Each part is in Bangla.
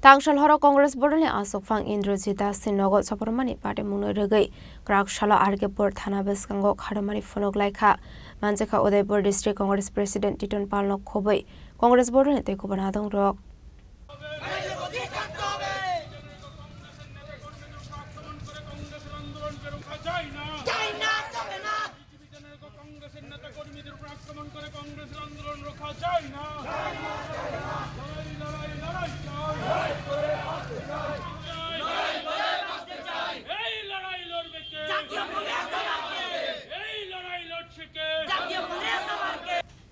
Tangshal horo Congress borne asok fang Indrajit Das Sinogot Sapormani Party Munoregai Krak Shala Argepur Thana Beskango Kharamani Phonok Laika Manjaka Udaipur District Congress President Titon Palnok Khobai Congress borne te Kubanadong Rock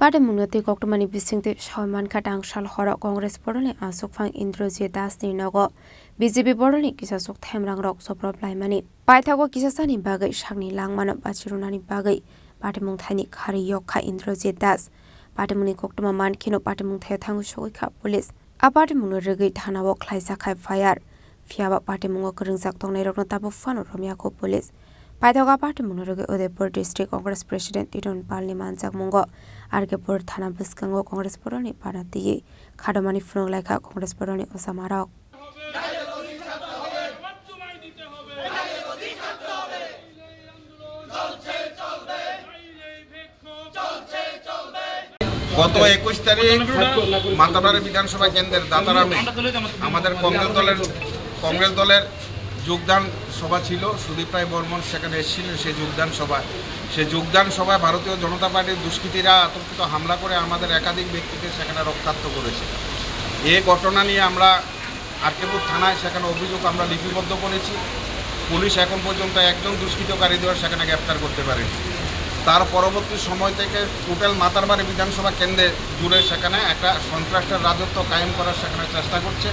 Pada munoti koktomani bisingte Salman Khatang Shal horo Congress borne asok fang Indrajit Das Ninogo BJP borne kisasok themrang rok soprop laimani paithago kisasani bagai shangni langmano bachirunani bagai patimung thani khari yokha Indrajit Das patimuni koktoma mankhino patimung thai thangu sogikha police apatimungo regai thanao khlaisa khai fire fiaba patimungo kringjak tongnai rokno tabu fano romyako police Paithaga Party Munoregai Udaipur District Congress President Titon Palni Manjak Mungo Argepur Thana Beskango Congress Boroni Parati Khadamani Phonok Laika Congress Boroni Osamarok গত 21 তারিখ মাতাবাড়ি বিধানসভা কেন্দ্রের দাতারামে আমাদের কংগ্রেস দলের যোগদান সভা ছিল সুদীপ রায় বর্মন সেখানে এসেছিলেন সেই যোগদান সভায় ভারতীয় জনতা পার্টির দুষ্কৃতীরা আতঙ্কিত হামলা করে আমাদের একাধিক ব্যক্তিকে সেখানে রক্তাক্ত করেছে এই ঘটনা নিয়ে আমরা আরকেপুর থানায় সেখানে অভিযোগ আমরা লিপিবদ্ধ করেছি পুলিশ এখন পর্যন্ত একজন দুষ্কৃতকারীদের সেখানে গ্রেফতার করতে পারেনি তার পরবর্তী সময় থেকে টোটাল মাতারবাড়ি বিধানসভা কেন্দ্রে জুড়ে সেখানে একটা সন্ত্রাসের রাজত্ব কায়েম করার সেখানে চেষ্টা করছে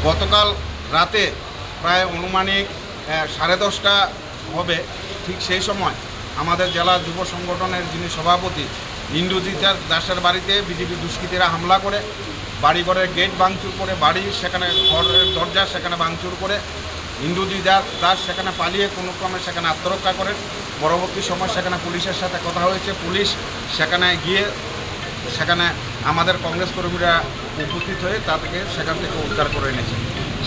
গতকাল রাতে প্রায় অনুমানিক 10:30টা হবে ঠিক সেই সময় আমাদের জেলা যুব সংগঠনের যিনি সভাপতি ইন্দ্রজিৎ দাসের বাড়িতে বিজেপি দুষ্কৃতীরা হামলা করে বাড়িঘরের গেট ভাঙচুর করে বাড়ি সেখানে ঘরের দরজা সেখানে ভাঙচুর করে ইন্দ্রজিৎ দাস সেখানে পালিয়ে কোনো ক্রমে সেখানে আত্মরক্ষা করেন পরবর্তী সময় সেখানে পুলিশের সাথে কথা হয়েছে পুলিশ সেখানে গিয়ে সেখানে আমাদের কংগ্রেস কর্মীরা উপস্থিত হয়ে তাদেরকে সেখান থেকে উদ্ধার করে এনেছে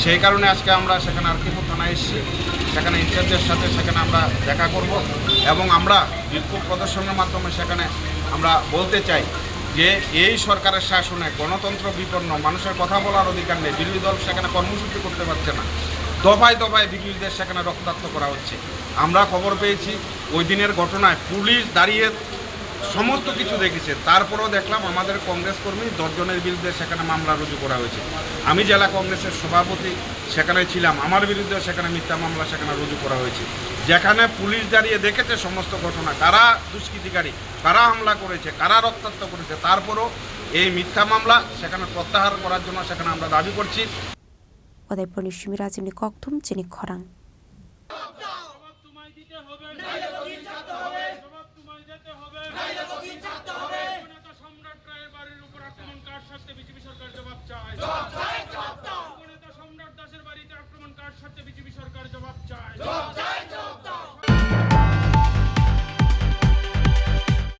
সেই কারণে আজকে আমরা সেখানে আরকেপুর থানায় এসেছি সেখানে ইনচার্জের সাথে সেখানে আমরা দেখা করব এবং আমরা বিক্ষোভ প্রদর্শনের মাধ্যমে সেখানে আমরা বলতে চাই যে এই সরকারের শাসনে গণতন্ত্র বিপন্ন মানুষের কথা বলার অধিকার নেই বিরোধী দল সেখানে কর্মসূচি করতে পারছে না দফায় দফায় বিরোধীদের সেখানে রক্তাক্ত করা হচ্ছে আমরা খবর পেয়েছি ওই দিনের ঘটনায় পুলিশ দাঁড়িয়ে সমস্ত কিছু দেখেছে তারপরেও দেখলাম আমাদের কংগ্রেস কর্মী 10 জনের বিরুদ্ধে সেখানে মামলা রুজু করা হয়েছে আমি জেলা কংগ্রেসের সভাপতি সেখানে ছিলাম আমার বিরুদ্ধে সেখানে মিথ্যা মামলা সেখানে রুজু করা হয়েছে যেখানে পুলিশ দাঁড়িয়ে দেখেছে সমস্ত ঘটনা কারা দুষ্কৃতিকারী কারা হামলা করেছে কারা রক্তাক্ত করেছে তারপরও এই মিথ্যা মামলা সেখানে প্রত্যাহার করার জন্য সেখানে আমরা দাবি করছি Udaipur Nishimi Rajini Koktum Chini Khorang সম্রাট রায়ের বাড়ির উপর আক্রমণ কার সাথে বিজেপি সরকার জবাব চায়